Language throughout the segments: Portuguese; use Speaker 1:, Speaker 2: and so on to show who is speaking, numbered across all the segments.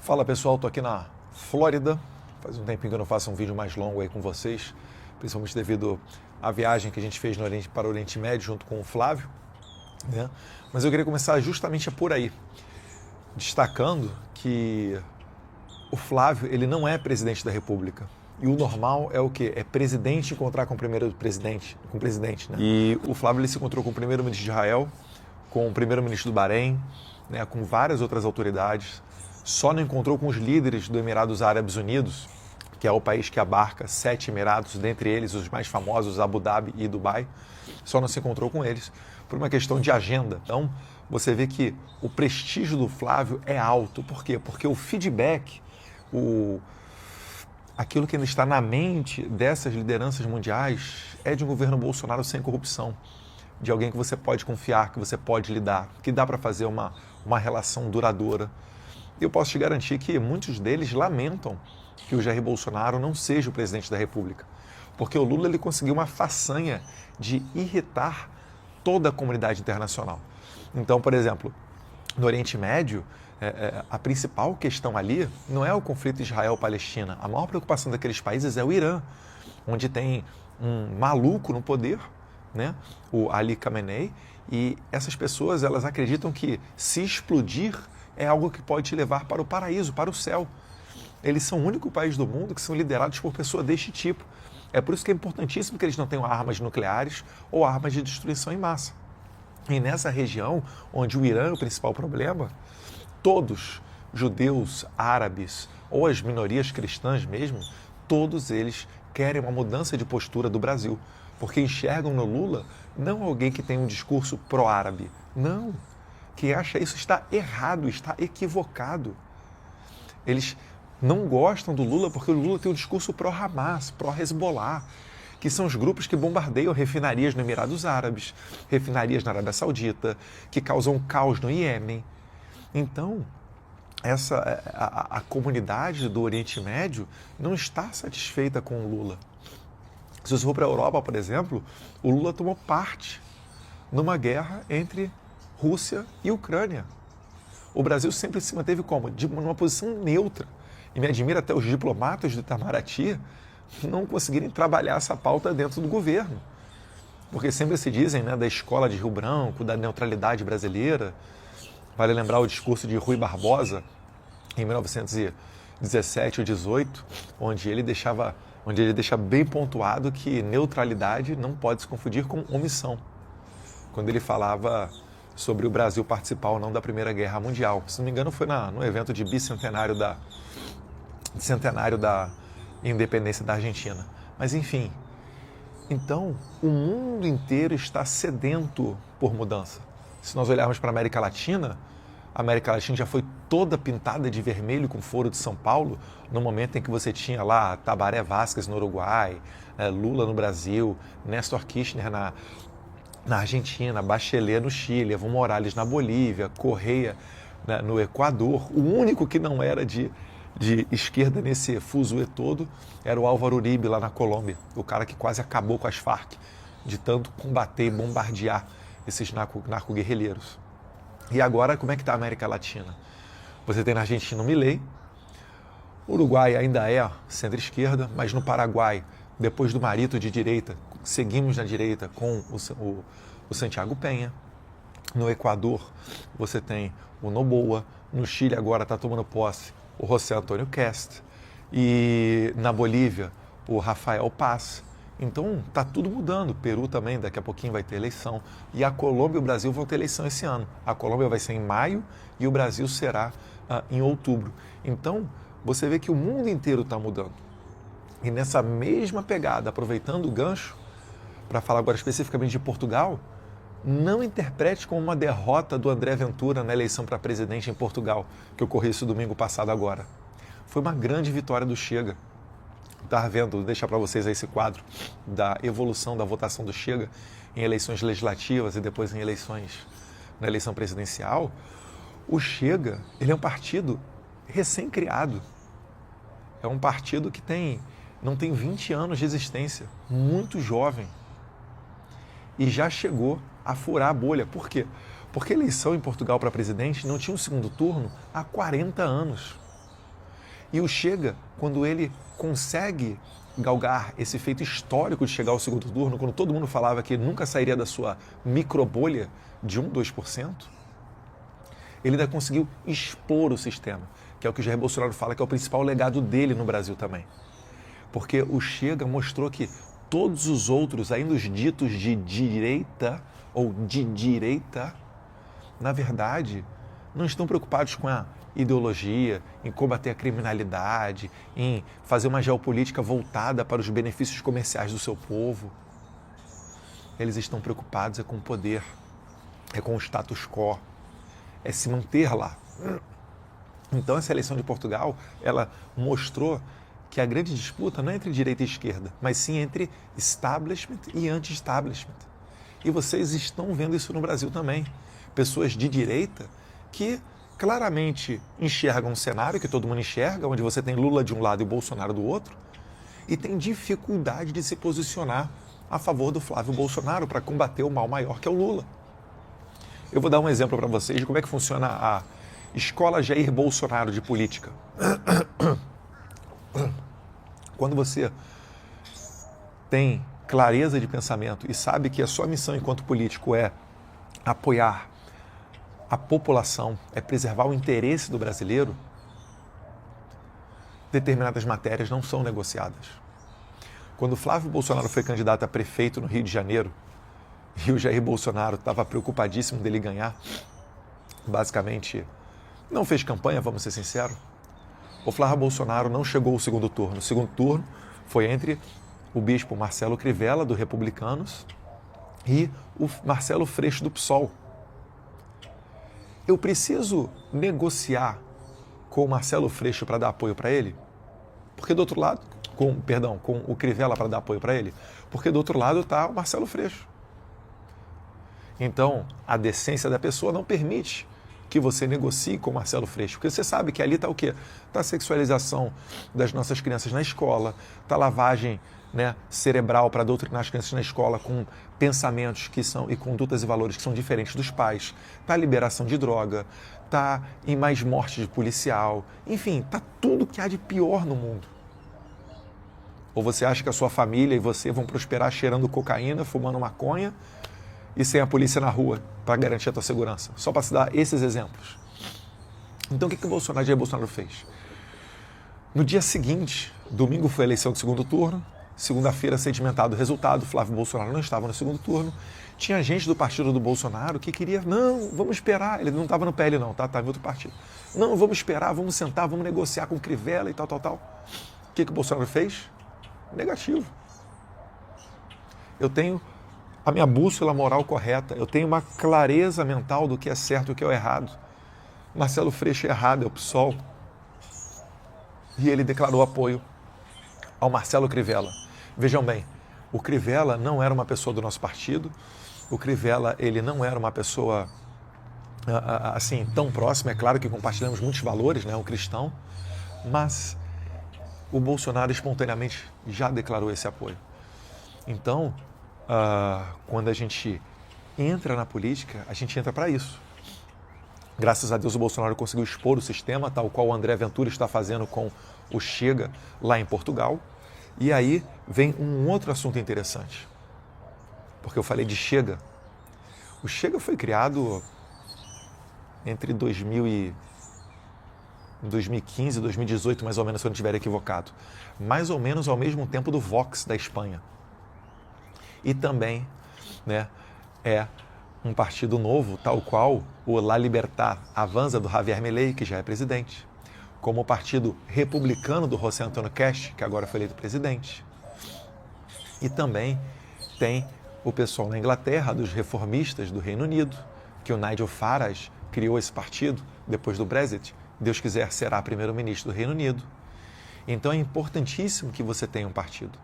Speaker 1: Fala pessoal, tô aqui na Flórida. Faz um tempinho que eu não faço um vídeo mais longo aí com vocês, principalmente devido à viagem que a gente fez para o Oriente Médio junto com o Flávio, né? Mas eu queria começar justamente por aí, destacando que o Flávio, ele não é presidente da República. E o normal é o quê? É presidente encontrar com o presidente, né? E o Flávio, ele se encontrou com o primeiro-ministro de Israel, com o primeiro-ministro do Bahrein, né, com várias outras autoridades. Só não encontrou com os líderes do Emirados Árabes Unidos, que é o país que abarca 7 Emirados, dentre eles os mais famosos, Abu Dhabi e Dubai. Só não se encontrou com eles por uma questão de agenda. Então, você vê que o prestígio do Flávio é alto. Por quê? Porque o feedback, aquilo que ainda está na mente dessas lideranças mundiais é de um governo Bolsonaro sem corrupção, de alguém que você pode confiar, que você pode lidar, que dá para fazer uma relação duradoura. E eu posso te garantir que muitos deles lamentam que o Jair Bolsonaro não seja o presidente da República, porque o Lula ele conseguiu uma façanha de irritar toda a comunidade internacional. Então, por exemplo, no Oriente Médio, a principal questão ali não é o conflito Israel-Palestina. A maior preocupação daqueles países é o Irã, onde tem um maluco no poder, né? O Ali Khamenei, e essas pessoas elas acreditam que se explodir é algo que pode te levar para o paraíso, para o céu. Eles são o único país do mundo que são liderados por pessoas deste tipo. É por isso que é importantíssimo que eles não tenham armas nucleares ou armas de destruição em massa. E nessa região, onde o Irã é o principal problema, todos, judeus, árabes ou as minorias cristãs mesmo, todos eles querem uma mudança de postura do Brasil, porque enxergam no Lula não alguém que tem um discurso pró-árabe, não. Quem acha isso está errado, está equivocado. Eles não gostam do Lula porque o Lula tem um discurso pró-Hamas, pró-Hezbollah, que são os grupos que bombardeiam refinarias no Emirados Árabes, refinarias na Arábia Saudita, que causam caos no Iêmen. Então, a comunidade do Oriente Médio não está satisfeita com o Lula. Se você for para a Europa, por exemplo, o Lula tomou parte numa guerra entre Rússia e Ucrânia. O Brasil sempre se manteve como? Numa posição neutra. E me admira até os diplomatas do Itamaraty não conseguirem trabalhar essa pauta dentro do governo. Porque sempre se dizem, né, da escola de Rio Branco, da neutralidade brasileira. Vale lembrar o discurso de Rui Barbosa, em 1917 ou 18, onde ele deixa bem pontuado que neutralidade não pode se confundir com omissão. Quando ele falava sobre o Brasil participar ou não da Primeira Guerra Mundial. Se não me engano, foi no evento de bicentenário centenário da independência da Argentina. Mas enfim, então o mundo inteiro está sedento por mudança. Se nós olharmos para a América Latina já foi toda pintada de vermelho com Foro de São Paulo, no momento em que você tinha lá Tabaré Vázquez no Uruguai, Lula no Brasil, Néstor Kirchner na Argentina, Bachelet no Chile, Evo Morales na Bolívia, Correia, né, no Equador. O único que não era de esquerda nesse fuzuê todo era o Álvaro Uribe lá na Colômbia, o cara que quase acabou com as Farc, de tanto combater e bombardear esses narco-guerrilheiros. E agora, como é que está a América Latina? Você tem na Argentina o Milei, o Uruguai ainda é centro-esquerda, mas no Paraguai, depois do Marito de direita, seguimos na direita com o Santiago Penha. No Equador, você tem o Noboa. No Chile, agora está tomando posse o José Antônio Kast. E na Bolívia, o Rafael Paz. Então, está tudo mudando. Peru também, daqui a pouquinho vai ter eleição. E a Colômbia e o Brasil vão ter eleição esse ano. A Colômbia vai ser em maio e o Brasil será em outubro. Então, você vê que o mundo inteiro está mudando. E nessa mesma pegada, aproveitando o gancho, para falar agora especificamente de Portugal, não interprete como uma derrota do André Ventura na eleição para presidente em Portugal, que ocorreu esse domingo passado agora. Foi uma grande vitória do Chega. Estava vendo, vou deixar para vocês aí esse quadro da evolução da votação do Chega em eleições legislativas e depois na eleição presidencial. O Chega, ele é um partido recém-criado. É um partido que não tem 20 anos de existência, muito jovem. E já chegou a furar a bolha. Por quê? Porque a eleição em Portugal para presidente não tinha um segundo turno há 40 anos. E o Chega, quando ele consegue galgar esse feito histórico de chegar ao segundo turno, quando todo mundo falava que nunca sairia da sua microbolha de 1, 2%, ele ainda conseguiu expor o sistema, que é o que o Jair Bolsonaro fala que é o principal legado dele no Brasil também. Porque o Chega mostrou que todos os outros, ainda os ditos de direita ou de direita, na verdade, não estão preocupados com a ideologia, em combater a criminalidade, em fazer uma geopolítica voltada para os benefícios comerciais do seu povo. Eles estão preocupados com o poder, é com o status quo, é se manter lá. Então essa eleição de Portugal, ela mostrou que a grande disputa não é entre direita e esquerda, mas sim entre establishment e anti-establishment. E vocês estão vendo isso no Brasil também. Pessoas de direita que claramente enxergam um cenário que todo mundo enxerga, onde você tem Lula de um lado e Bolsonaro do outro, e tem dificuldade de se posicionar a favor do Flávio Bolsonaro para combater o mal maior que é o Lula. Eu vou dar um exemplo para vocês de como é que funciona a Escola Jair Bolsonaro de Política. Quando você tem clareza de pensamento e sabe que a sua missão enquanto político é apoiar a população, é preservar o interesse do brasileiro, determinadas matérias não são negociadas. Quando Flávio Bolsonaro foi candidato a prefeito no Rio de Janeiro e o Jair Bolsonaro estava preocupadíssimo dele ganhar, basicamente não fez campanha, vamos ser sinceros, o Flávio Bolsonaro não chegou ao segundo turno. O segundo turno foi entre o bispo Marcelo Crivella, do Republicanos, e o Marcelo Freixo, do PSOL. Eu preciso negociar com o Marcelo Freixo para dar apoio para ele? Porque do outro lado, com o Crivella para dar apoio para ele? Porque do outro lado está o Marcelo Freixo. Então, a decência da pessoa não permite que você negocie com o Marcelo Freixo, porque você sabe que ali está o quê? Está a sexualização das nossas crianças na escola, está a lavagem, né, cerebral para doutrinar as crianças na escola com pensamentos que são e condutas e valores que são diferentes dos pais, está a liberação de droga, está em mais morte de policial, enfim, está tudo que há de pior no mundo. Ou você acha que a sua família e você vão prosperar cheirando cocaína, fumando maconha e sem a polícia na rua para garantir a tua segurança? Só para se dar esses exemplos. Então o que o Jair Bolsonaro fez? No dia seguinte, domingo foi a eleição do segundo turno, segunda-feira sedimentado o resultado, Flávio Bolsonaro não estava no segundo turno, tinha gente do partido do Bolsonaro que queria, não, vamos esperar, ele não estava no PL não, tá? Estava em outro partido. Não, vamos esperar, vamos sentar, vamos negociar com o Crivella e tal. O que o Bolsonaro fez? Negativo. Eu tenho a minha bússola moral correta, eu tenho uma clareza mental do que é certo e o que é errado. Marcelo Freixo é errado, é o PSOL. E ele declarou apoio ao Marcelo Crivella. Vejam bem, o Crivella não era uma pessoa do nosso partido, o Crivella ele não era uma pessoa assim tão próxima, é claro que compartilhamos muitos valores, né, um cristão, mas o Bolsonaro espontaneamente já declarou esse apoio. Então, quando a gente entra na política, a gente entra para isso. Graças a Deus o Bolsonaro conseguiu expor o sistema, tal qual o André Ventura está fazendo com o Chega lá em Portugal. E aí vem um outro assunto interessante, porque eu falei de Chega. O Chega foi criado entre 2015 e 2018, mais ou menos, se eu não estiver equivocado. Mais ou menos ao mesmo tempo do Vox da Espanha. E também, né, é um partido novo, tal qual o La Libertad Avanza do Javier Milei, que já é presidente, como o partido republicano do José Antônio Cash, que agora foi eleito presidente. E também tem o pessoal na Inglaterra, dos reformistas do Reino Unido, que o Nigel Farage criou esse partido depois do Brexit. Deus quiser, será primeiro-ministro do Reino Unido. Então é importantíssimo que você tenha um partido,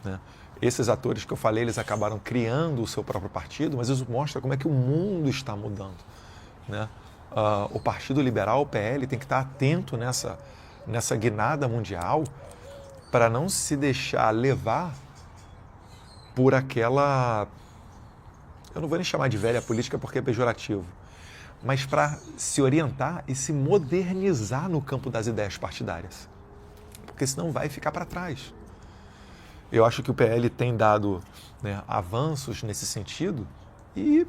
Speaker 1: né? Esses atores que eu falei, eles acabaram criando o seu próprio partido, mas isso mostra como é que o mundo está mudando, né? O Partido Liberal, o PL, tem que estar atento nessa guinada mundial para não se deixar levar por aquela... Eu não vou nem chamar de velha política porque é pejorativo, mas para se orientar e se modernizar no campo das ideias partidárias. porque senão vai ficar para trás. Eu acho que o PL tem dado, né, avanços nesse sentido e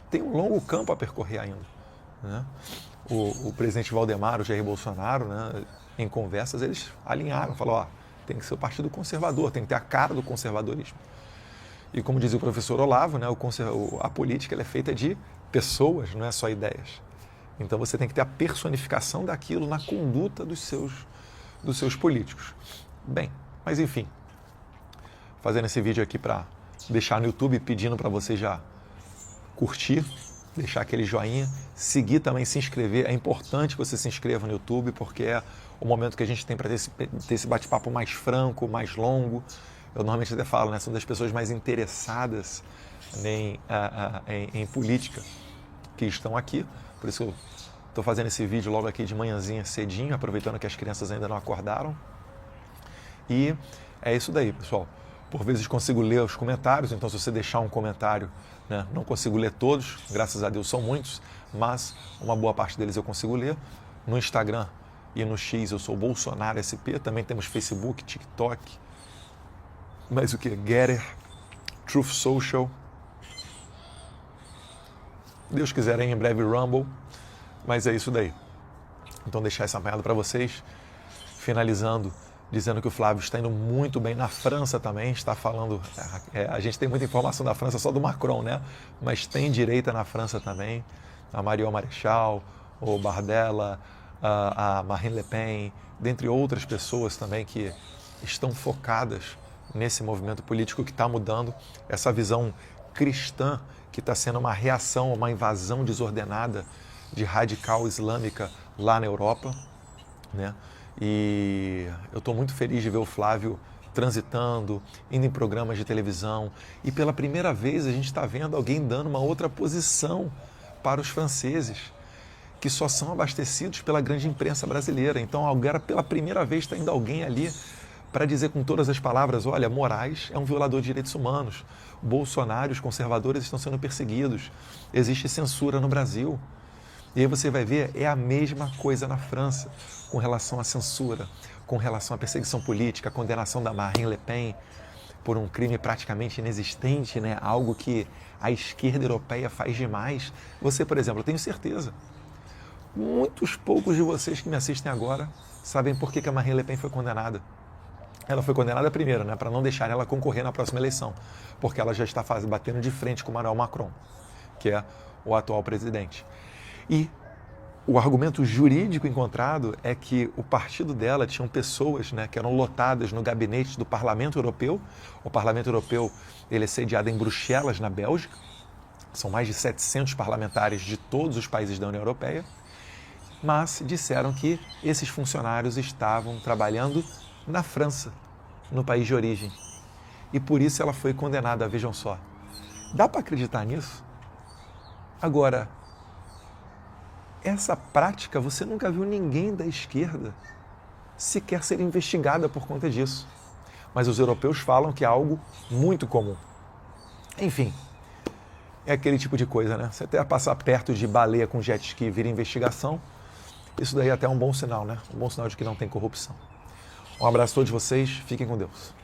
Speaker 1: tem um longo campo a percorrer ainda, né? O presidente Valdemar, o Jair Bolsonaro, né, em conversas, eles alinharam, falaram, tem que ser o partido conservador, tem que ter a cara do conservadorismo. E como dizia o professor Olavo, né, a política ela é feita de pessoas, não é só ideias. Então você tem que ter a personificação daquilo na conduta dos seus políticos. Bem, mas enfim, fazendo esse vídeo aqui para deixar no YouTube, pedindo para você já curtir, deixar aquele joinha, seguir também, se inscrever. É importante que você se inscreva no YouTube, porque é o momento que a gente tem para ter esse bate-papo mais franco, mais longo. Eu normalmente até falo, né, são das pessoas mais interessadas em política que estão aqui. Por isso eu estou fazendo esse vídeo logo aqui de manhãzinha, cedinho, aproveitando que as crianças ainda não acordaram. E é isso daí, pessoal. Por vezes consigo ler os comentários, então se você deixar um comentário, né, não consigo ler todos, graças a Deus são muitos, mas uma boa parte deles eu consigo ler. No Instagram e no X eu sou Bolsonaro SP, também temos Facebook, TikTok, mas o que? Getter, Truth Social, Deus quiser em breve Rumble, mas é isso daí. Então deixar essa apanhada para vocês, finalizando dizendo que o Flávio está indo muito bem na França também, está falando, a gente tem muita informação da França só do Macron, né? Mas tem direita na França também, a Marion Maréchal, o Bardella, a Marine Le Pen, dentre outras pessoas também que estão focadas nesse movimento político que está mudando essa visão cristã que está sendo uma reação a uma invasão desordenada de radical islâmica lá na Europa, né? E eu estou muito feliz de ver o Flávio transitando, indo em programas de televisão. E pela primeira vez a gente está vendo alguém dando uma outra posição para os franceses, que só são abastecidos pela grande imprensa brasileira. Então, agora, pela primeira vez, está indo alguém ali para dizer com todas as palavras, olha, Moraes é um violador de direitos humanos, Bolsonaro e os conservadores estão sendo perseguidos, existe censura no Brasil. E aí você vai ver, é a mesma coisa na França, com relação à censura, com relação à perseguição política, a condenação da Marine Le Pen por um crime praticamente inexistente, né? Algo que a esquerda europeia faz demais. Você, por exemplo, eu tenho certeza, muitos poucos de vocês que me assistem agora sabem por que a Marine Le Pen foi condenada. Ela foi condenada primeiro, né, para não deixar ela concorrer na próxima eleição, porque ela já está batendo de frente com o Emmanuel Macron, que é o atual presidente. E o argumento jurídico encontrado é que o partido dela tinham pessoas, né, que eram lotadas no gabinete do Parlamento Europeu. O Parlamento Europeu ele é sediado em Bruxelas, na Bélgica. São mais de 700 parlamentares de todos os países da União Europeia. Mas disseram que esses funcionários estavam trabalhando na França, no país de origem. E por isso ela foi condenada, vejam só. Dá para acreditar nisso? Agora, essa prática, você nunca viu ninguém da esquerda sequer ser investigada por conta disso. Mas os europeus falam que é algo muito comum. Enfim, é aquele tipo de coisa, né? Você até passar perto de baleia com jet ski e vira investigação, isso daí é até um bom sinal, né? Um bom sinal de que não tem corrupção. Um abraço a todos vocês, fiquem com Deus.